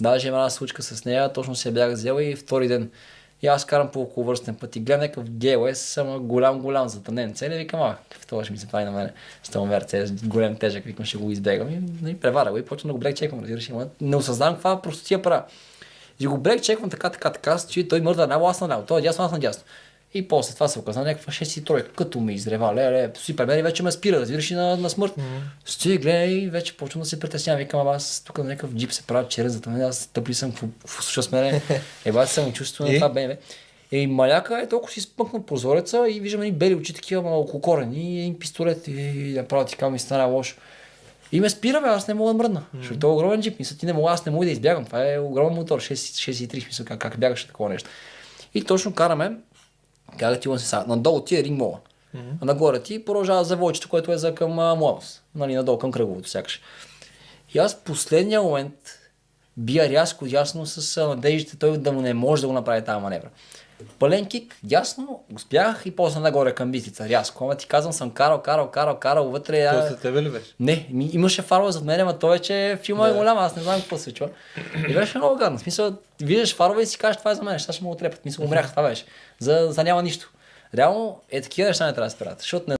Даже има една случка с нея, точно се бях взела и втори ден. И аз карам по околовръстен път и гледам някакъв GLS, ама голям, затънен цели. Викам, какъв това ще ми се прави на мене с този Мерцедес, голям тежък, викам, ще го избегам. И превара го и почвам да го брек чеквам, разбираш. Не осъзнавам каква простотия правя. И го брек чеквам така, стои, той мърда наляво, аз наляво, той е дясно, аз надясно. И после това се оказа някаква 6-3, като ми изрева, си премери, вече ме спира, разбираш и на смърт. Стои, гледай и вече почвам да се притеснявам, викам, аз тук на някакъв джип се правя через, зато аз тъпли съм, в слуша с мене, бати съм чувство на това БМВ. И маляка е толкова си спъкна прозореца и виждам едни бели очи, такива малко корени и един пистолет и направо ти ми стана лошо. И ме спира, аз не мога да мръдна, защото това е огромен джип, мисля, ти не мога, аз не мога да избягам, това е огромен мотор, 6,3, мисля, как бягаш такова нещо. И точно караме, казах ти се надолу ти е ринг мола, а нагоре ти продължава завойчето, което е за към Муавус, нали, надолу към кръговото сякаш. И аз в последния момент бия рязко дясно с надеждите той да му не може да го направи тази маневра. Пълен кик, дясно, успях и после нагоре към битица, рязко. Ама ти казвам, съм карал вътре. Той за тебе ли беше? Не, имаше фарове зад мен, ама той че филма е голям, аз не знам какво се случва. И беше много гадно. В смисъл, виждаш фарове и си кажеш, това е за мен, сега ще му отрепят. Мисля, умрях, това беше. За няма нищо. Реално такива неща не трябва да се правят, защото